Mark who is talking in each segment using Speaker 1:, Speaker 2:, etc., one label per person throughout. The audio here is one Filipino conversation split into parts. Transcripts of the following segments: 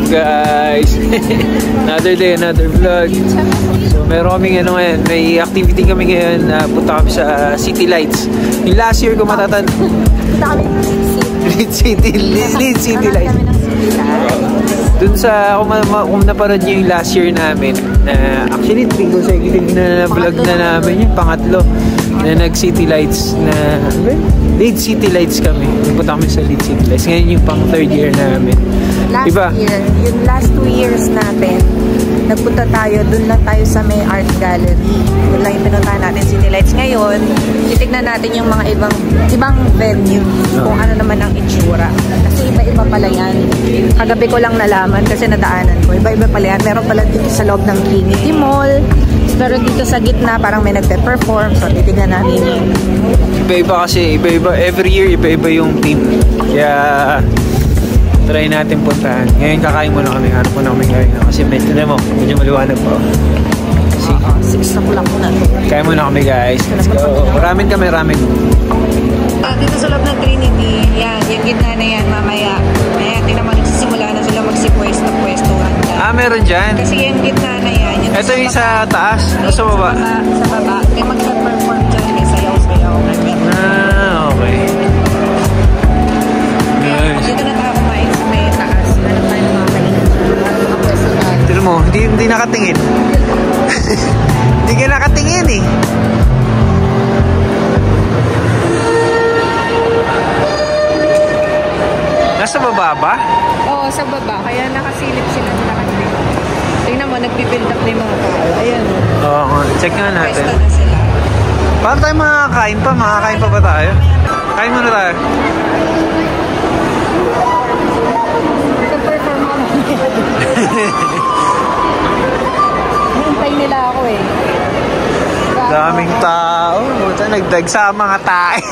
Speaker 1: guys? Another day, another vlog. So meron kaming ano ngayon, may activity kami ngayon. Punta kami sa City Lights. Yung last year kung matatanda.
Speaker 2: Punta kami
Speaker 1: Lead City Lights. Dun sa, kung naparod nyo yung last year namin, actually 3 consecutive na vlog na namin yung pangatlo na nag-City Lights na Lead City Lights kami. Punta kami sa Lead City Lights. Ngayon yung pang 3rd year namin.
Speaker 2: Last year, yung last 2 years natin, nagpunta tayo, dun lang tayo sa may art gallery. Dun lang yung pinuntahan natin City Lights. Ngayon, titignan natin yung mga ibang venue, kung ano naman ang itsura. Kasi iba-iba pala yan. Kagabi ko lang nalaman kasi nadaanan ko. Iba-iba pala yan. Meron pala dito sa loob ng Trinity Mall. Pero dito sa gitna, parang may nagpe-perform. So, titignan natin yun.
Speaker 1: Iba-iba kasi, iba-iba. Every year, iba-iba yung team. Kaya, try natin puntahan. Ngayon, kakain muna kami. Hanap muna kami kain. Kasi medyo maliwanag pa. Kasi,
Speaker 2: 6 o'clock na.
Speaker 1: Kain muna kami, guys. Let's go. Ramen kami, ramen.
Speaker 2: Dito sa loob ng Trinity, yan, yung gitna na yan, mamaya. Ayan, tingnan mo, nagsisimula na sila magsipwesto-pwesto.
Speaker 1: Meron dyan.
Speaker 2: Kasi yung gitna na yan. Yung
Speaker 1: ito yung sa taas? O sa baba?
Speaker 2: Sa baba. May mag-perform dyan. May sayaw-sayaw.
Speaker 1: Okay.
Speaker 2: Nice. Dito na tayo kumain sa may taas. Ano tayo makakain?
Speaker 1: Tira mo, hindi nakatingin. Hindi ka nakatingin eh. Nasa baba ba?
Speaker 2: Oo, sa baba. Kaya nakasilip sila. Tingnan mo, nagbibuild up na yung mga tao. Ayan.
Speaker 1: Oo, check nga natin.
Speaker 2: Pwesto na sila.
Speaker 1: Paano tayo makakain pa? Makakain pa ba tayo? Kain muna tayo.
Speaker 2: Nag-perform ako. Hintay nila ako eh.
Speaker 1: Daming tao. Nagdagsa mga tae.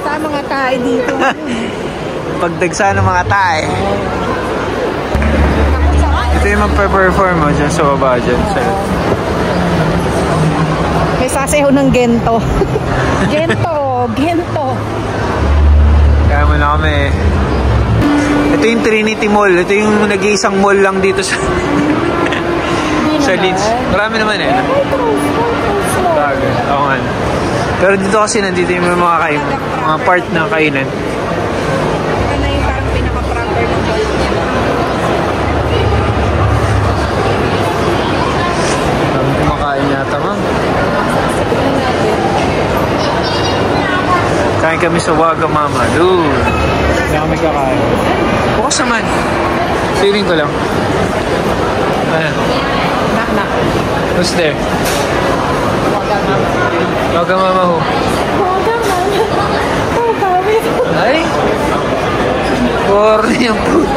Speaker 2: Sa mga tae dito.
Speaker 1: Pagdagsa ng mga tae. Ito yung magpe-perform mo dyan sa baba dyan.
Speaker 2: May sasayaw ng gento. Gento.
Speaker 1: Kaya mo na kami. Ito yung Trinity Mall. Ito yung nag-iisang mall lang dito sa sa Leeds. Marami naman eh. Bagay. Oo nga. Pero dito kasi nandito yung mga part ng kainan.
Speaker 2: Ito na yung parang pinaka-proper ng mall niya.
Speaker 1: Kami kumakain yata, ma'am. Kain kami sa Wagamama. Dude. Hindi kami kakain. Bukas naman. Feeling ko lang. Ayan.
Speaker 2: Knock.
Speaker 1: Who's there? Wagamama who? Ay? Corny yung food.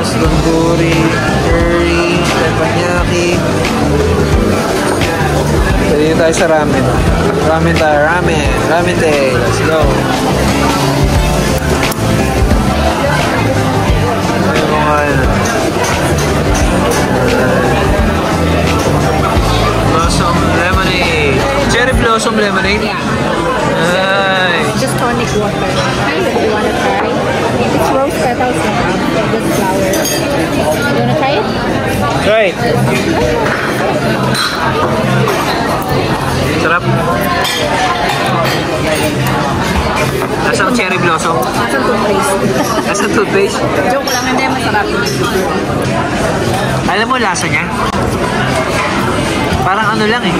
Speaker 1: Donburi, curry, teppanyaki. Dito tayo sa ramen. Ramen day. Let's go. Ayun mga Blossom lemonade. Cherry blossom lemonade?
Speaker 2: Yeah.
Speaker 1: Nice.
Speaker 2: Just tonic water. You wanna try? It's rose petals and just flowers. You wanna try it?
Speaker 1: Try it. Sarap. Nasaan cherry blossom?
Speaker 2: Masang toothpaste.
Speaker 1: Nasaan toothpaste?
Speaker 2: Joke lang, hindi masarap.
Speaker 1: Alam mo lasa niya? Parang ano lang eh.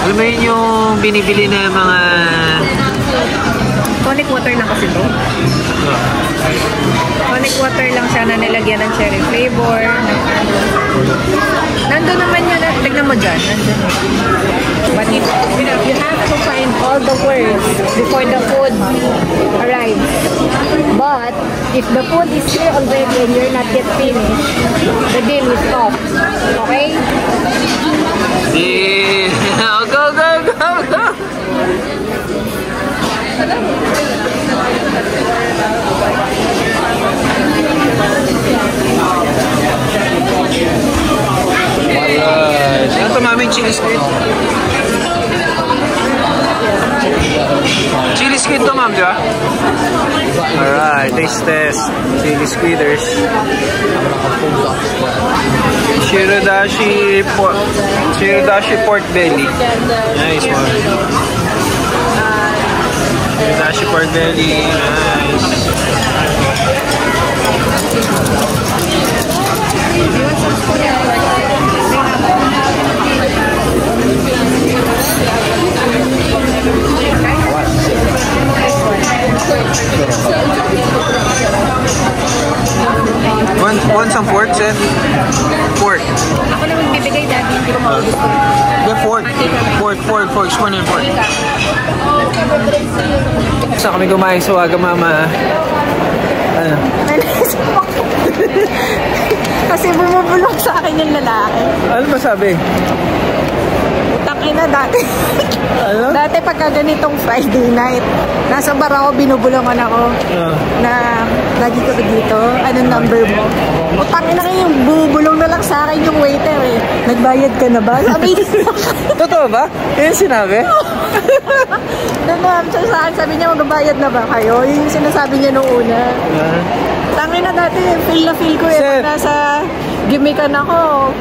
Speaker 1: Alam mo yun yung binibili na mga
Speaker 2: Tonic water na kasi to. Tonic water lang siya na nilagyan ng cherry flavor. Nandun naman yun. Tignan mo dyan. Nandun. But you have to find all the words before the food arrives. But if the food is here already and you're not yet finished, the deal is off. Okay?
Speaker 1: yeah. Go. Alright. Ano ito mami? Chili squid? Chili squid to ma'am, di ba? Alright, taste test. Chili squiders. Shiradashi pork belly. Nice one. Shiradashi pork belly. Nice. Want some pork, Seth? Pork.
Speaker 2: Ako na magbibigay dati, hindi ko maugusto.
Speaker 1: The pork. Pork. Spoon and pork. Saan kami kumain sa Wagamama? Ano?
Speaker 2: Kasi bumubulong sa akin yung lalaki.
Speaker 1: Ano ba sabi?
Speaker 2: Tangina dati.
Speaker 1: Ano?
Speaker 2: Dati pagka ganitong Friday night, nasa bar ako, binubulungan ako. Na lagi ko dito, anong number mo? O tangina kayo, bumubulong na lang sa akin yung waiter eh. Nagbayad ka na ba? Sabi niya.
Speaker 1: Totoo ba? Yan sinabi?
Speaker 2: Siya sa akin, sabi niya, magbabayad na ba kayo? Yung sinasabi niya nung una. Tangina dati, feel na feel ko eh. Pag nasa gimikan ako,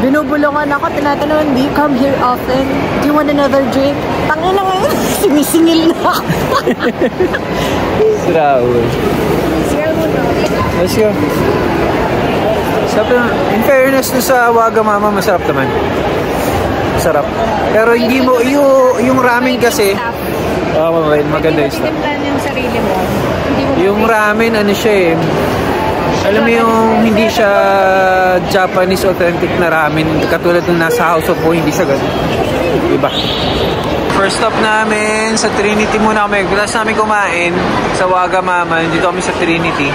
Speaker 2: binubulungan ako, tinatanong, do you come here often? Do you want another drink? Tangina ngayon, sinisingil na ako.
Speaker 1: Raul. Let's go. Sabi, in fairness na sa Wagamama, masarap naman. Masarap. Pero hindi mo, yung ramen kasi, maganda yung stuff.
Speaker 2: Yung sarili mo.
Speaker 1: Yung ramen, ano siya eh, alam mo yung hindi siya Japanese authentic na ramen, katulad ng nasa House of Po, hindi siya ganun. Diba? First stop namin sa Trinity muna kami. Last namin kumain sa Wagamama, dito kami sa Trinity.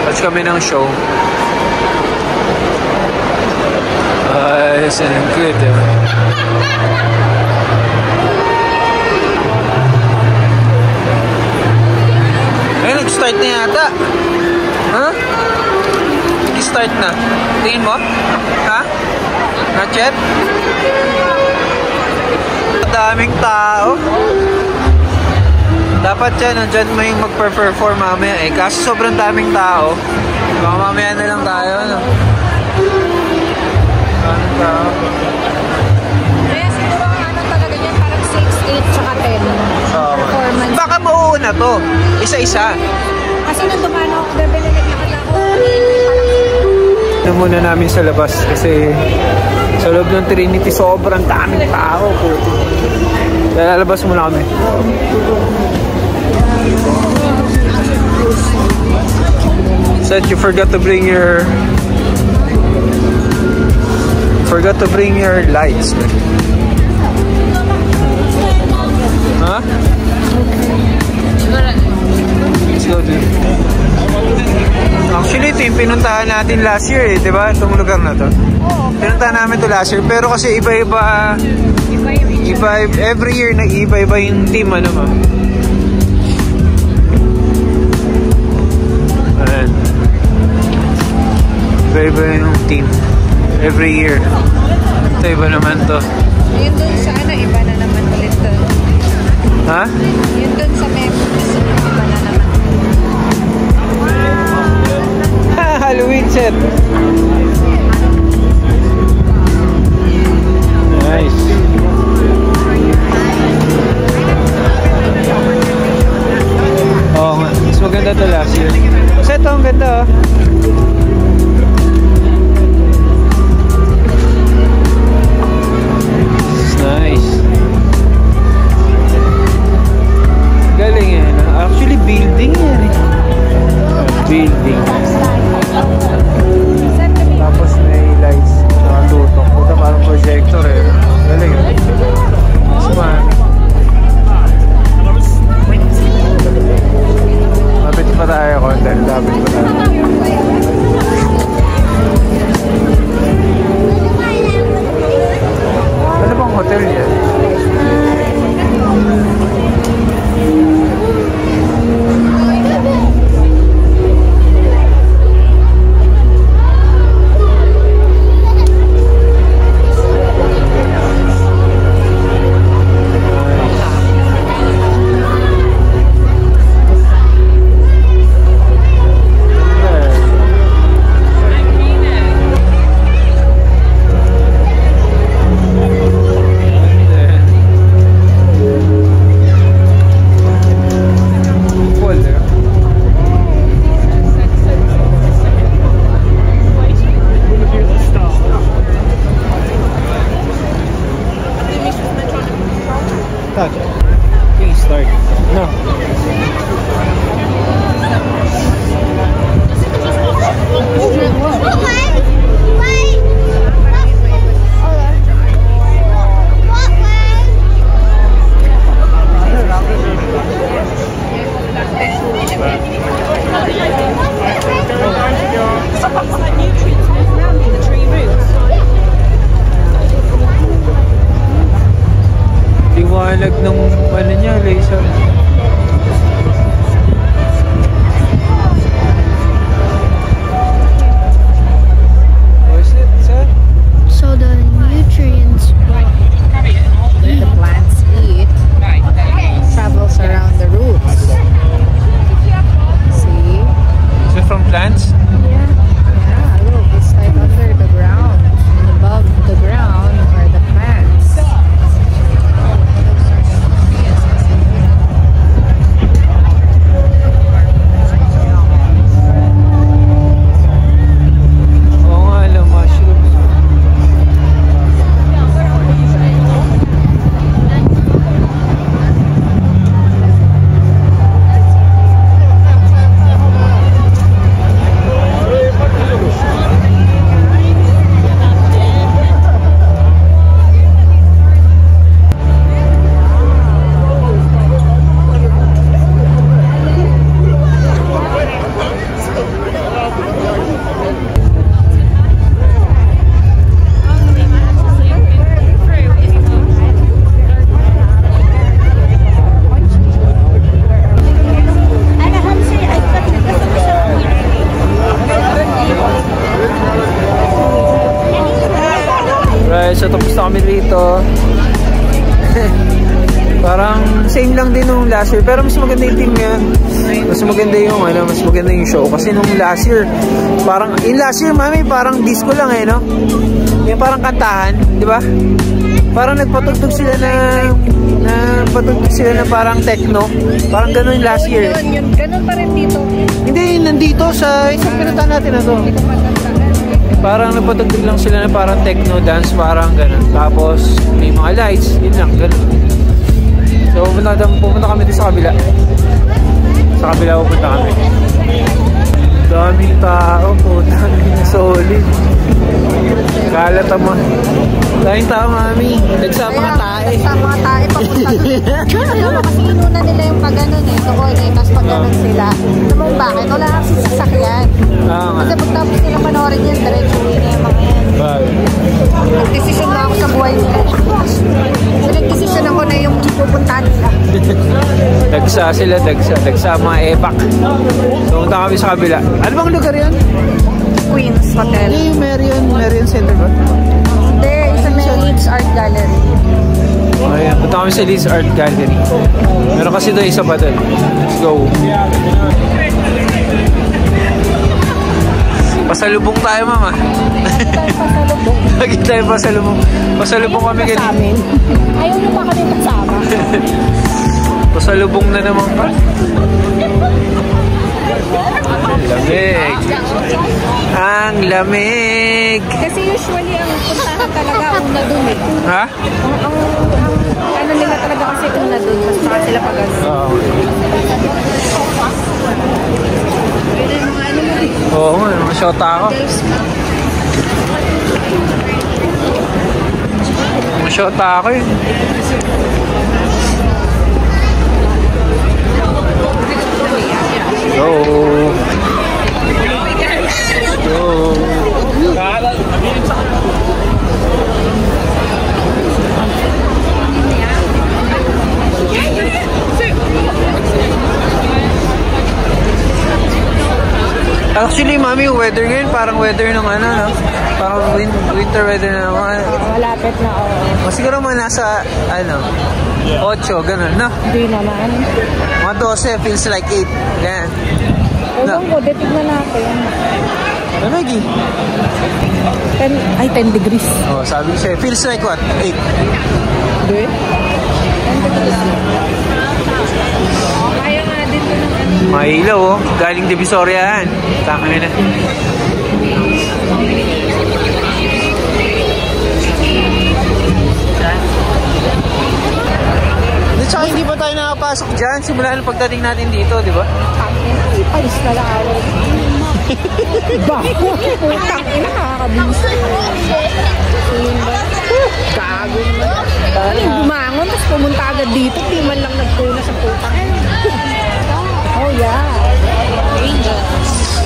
Speaker 1: Watch kami ng show. Yes, and good. Ay, nag-start na yata. Huh? Nag-start na. Tingin mo? Ha? Not yet? Daming tao. Dapat yan, nandyan mo yung mag-perform mamaya eh. Kasi sobrang daming tao. Mamaya na lang tayo, no? Daming tao.
Speaker 2: Kaya siguro ano talaga yan, parang 6, 8, tsaka 10. Performance.
Speaker 1: Baka mauuna to. Isa-isa.
Speaker 2: Kasi nung dumano, naglakad ako.
Speaker 1: Ito muna namin sa labas kasi sa loob ng Trinity sobrang daming tao. Kaya lalabas muna kami. Said you forgot to bring your lights. Huh? Let's go, dude. Actually, ito yung pinuntahan natin last year eh, di ba? Itong lugar na to. Pinuntahan namin to last year, pero kasi iba-iba, every year nag-iba-iba yung team, ano ma? Ayan. Iba-iba yung team. Every year. Ito, iba naman to.
Speaker 2: Yun dun sa ano, iba na naman ulit to.
Speaker 1: Ha?
Speaker 2: Yun dun sa Memphis, iba na naman.
Speaker 1: Halloween set. Nice. Oo nga. Mas maganda to last year. Kasi ito ang ganda oh. Nice. Galing eh. So tapos na kami rito. Parang same lang din nung last year, pero mas maganda yung team ngayon. Mas maganda yung mas maganda yung show kasi nung last year, parang in last year mami, parang disco lang no. Yung parang kantahan, di ba? Parang nagpatugtog sila na parang techno. Parang ganun last year.
Speaker 2: Yun, ganun pa rin dito.
Speaker 1: Hindi, nandito sa isang pinuntahan natin na to. Parang nagpatugtog lang sila na parang techno dance, parang ganun. Tapos may mga lights, yun lang, ganun. So pupunta kami dito sa kabila. Sa kabila pupunta kami. Daming tao po, daming solid. Kalat naman. Daming tao, mami. Nagsama mga tae.
Speaker 2: Nagsama mga tae papunta. Kasi inuna nila yung pag-ganon doon tapos pag-ganon sila. Alam mo bakit? Wala lang sasakyan. Kasi pagtapos nila panoorin yan, diretso-uwi na yung mga yan. Nag-desisyon na ako sa buhay nila. So nag-desisyon ako na yung pupuntahan nila.
Speaker 1: Dagsa mga epak. So punta kami sa kabila. Ano bang lugar yan?
Speaker 2: Queen's Hotel.
Speaker 1: Hindi, Marion Center ba?
Speaker 2: Hindi, isa may Leeds Art Gallery.
Speaker 1: Ayan, punta kami sa Leeds Art Gallery. Meron kasi doon isa pa doon. Let's go. Pasalubong tayo, mama. Lagi tayo pasalubong. Pasalubong kami ganyan.
Speaker 2: Ayaw nyo pa kami magsama.
Speaker 1: Pasalubong na naman pa. Lamig. Ang lamig.
Speaker 2: Kasi usually ang puntahan talaga una dun
Speaker 1: Ha?
Speaker 2: Ang ano nila talaga kasi una dun. Mas saka sila pag-ano.
Speaker 1: Oo. Oo nga, mga shota ako. Mga shota ako eh. Go! Go! Actually, mami, yung weather ngayon, parang weather ng no? Parang winter weather na naman.
Speaker 2: Malapit na, oo.
Speaker 1: Siguro mga nasa, 8, ganun, no?
Speaker 2: Hindi naman.
Speaker 1: Mga 12, feels like 8. Ganyan.
Speaker 2: Ewan ko, titignan natin.
Speaker 1: Ano, Gi?
Speaker 2: 10 degrees.
Speaker 1: Oh, sabi ko sa'yo, feels like what? 8.
Speaker 2: Hindi? 10 degrees. Kaya nga dito ng
Speaker 1: May ilaw, galing Divisoria yan. Tama na. Tsaka hindi pa tayo nakapasok dyan. Simula ng pagdating natin dito, di ba?
Speaker 2: Palis na lang ako. Bako! Putang ina, nakakabis. Gago naman. Bumangon, tapos pumunta agad dito. Di man lang nagpuna sa putang. Oh yeah. Angels.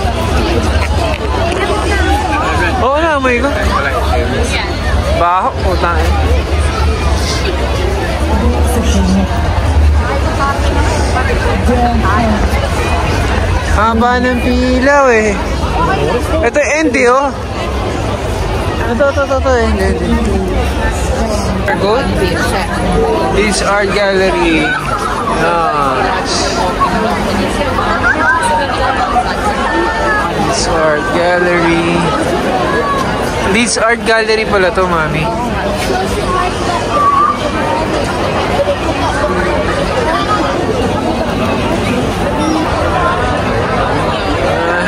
Speaker 1: Oo na, amoy ko. Baho, putang ina. Haba ng pilaw eh. Ito Andy oh. Ito Andy. Good? This art gallery. This art gallery. This art gallery pala to, mami.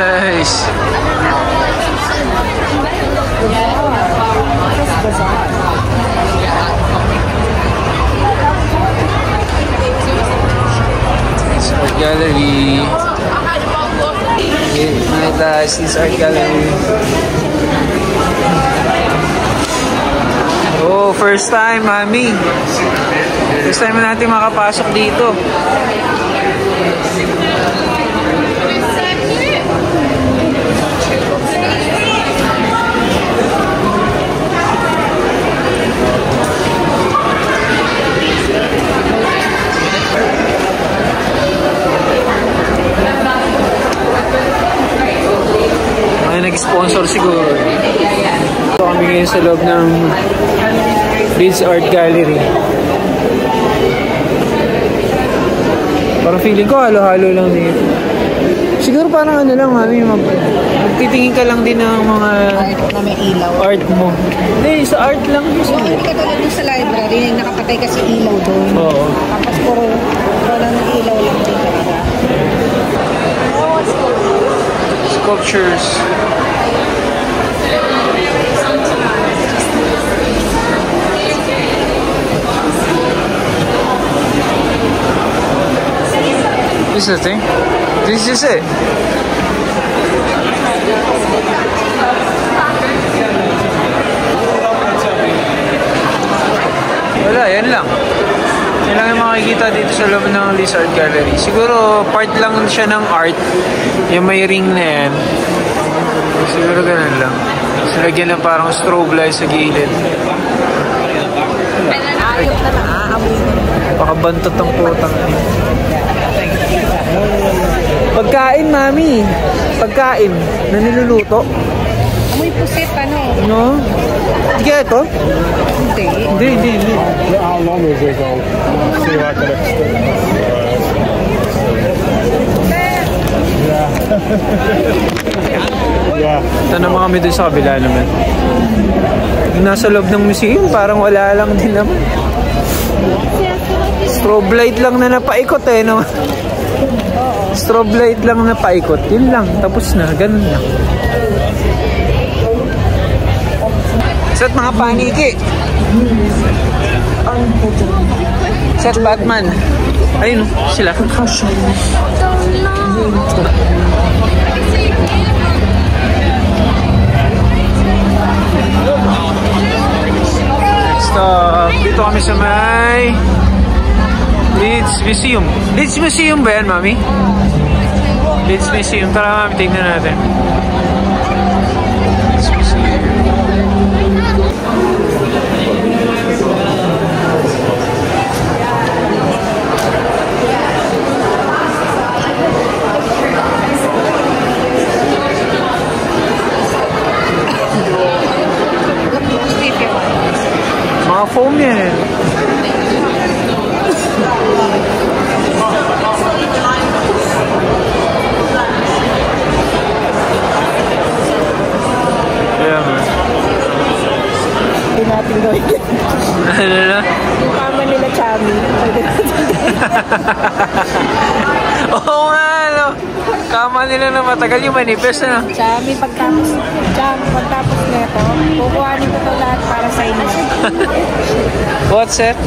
Speaker 1: Nice. This art gallery. This art gallery. Oh, first time, mami. First time natin makapasok dito. sponsor siguro. Ito kami ngayon sa loob ng Leeds Art Gallery. Parang feeling ko halo-halo lang dito. Siguro parang ano lang, mami, magtitingin ka lang din ng mga
Speaker 2: art na may ilaw.
Speaker 1: Art mo. Hindi, sa art lang.
Speaker 2: Hindi ka tulad dun sa library, nakapatay kasi ilaw doon.
Speaker 1: Oo.
Speaker 2: Tapos puro lang ng ilaw lang din talaga.
Speaker 1: Sculptures. This is the thing. This is it. Wala, yan lang. Yan lang yung makikita dito sa loob ng Leeds Art Gallery. Siguro part lang siya ng art. Yung may ring na yan. Siguro ganun lang. So, lagyan ng parang strobe light sa gilid.
Speaker 2: Ayok na naaamoy mo.
Speaker 1: Pakabantot ang putang. Pagkain, mami. Pagkain na niluluto.
Speaker 2: Amoy pusit, ano?
Speaker 1: No? Hindi kaya ito?
Speaker 2: Hindi.
Speaker 1: Hindi.
Speaker 3: How long is it ago? See if I can extend Yeah.
Speaker 1: Ito naman kami dun sa kabila naman. Yung nasa loob ng museum, parang wala lang din naman. Strobe light lang na napaikot eh, no? Strobe light lang na paikot. Yun lang. Tapos na. Ganun lang. Set mga paniki. Set Batman. Ayun, sila. Stop. Dito kami sa may Leeds Museum. Leeds Museum ba yan, mami? Leeds Museum. Tara, mami, tignan natin. Leeds Museum. Mga foam yan eh.
Speaker 2: Hindi natin gawin.
Speaker 1: Ano na?
Speaker 2: Yung kama nila Chami.
Speaker 1: Oo nga, no? Kama nila na matagal yung manifest na.
Speaker 2: Chami, pagtapos nito, kukuhanin ko ito lahat para sa inyo.
Speaker 1: What's it?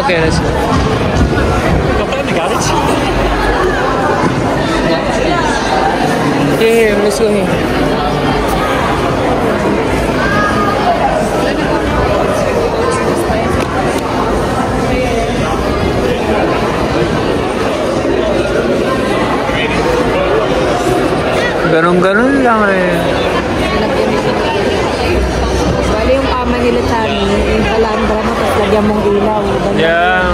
Speaker 1: Okay, let's go. Here, let's go here. Ganun-ganun lang eh.
Speaker 2: Bali yung kama nila Chami, yung kalandra mo, tapos lagyan mong ilaw.
Speaker 1: Yeah.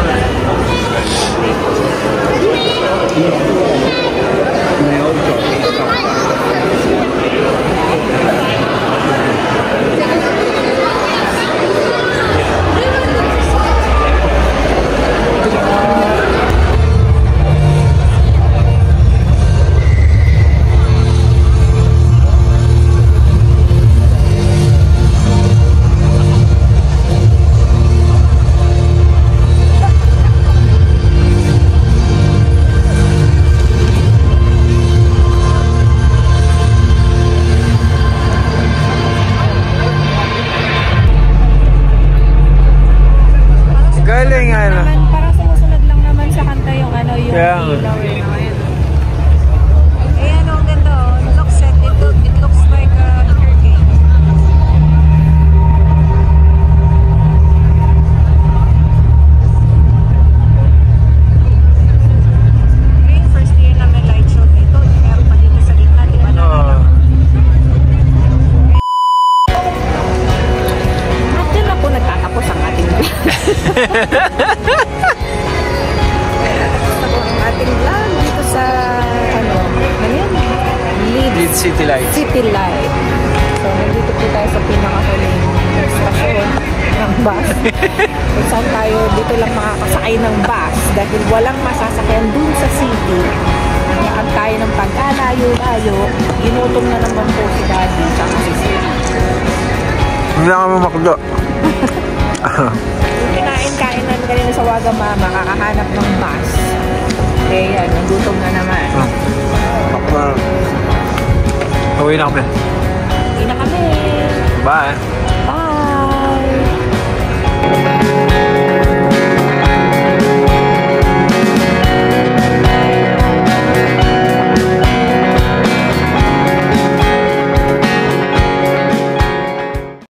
Speaker 2: Light. So, nandito po tayo sa pinakahuling stasyon ng bus. Kung saan tayo dito lang makakasakay ng bus dahil walang masasakyan dun sa city. Nakag tayo ng pagkalayo-layo. Ginutom na naman po si Daddy tsaka si Siri.
Speaker 1: Hindi ka mo makdo.
Speaker 2: Kinain-kain namin kanina sa Wagamama, kakahanap ng bus. Eh yan, nagutom na naman.
Speaker 1: Uwi na kami.
Speaker 2: Uwi na kami.
Speaker 1: Bye.
Speaker 2: Bye.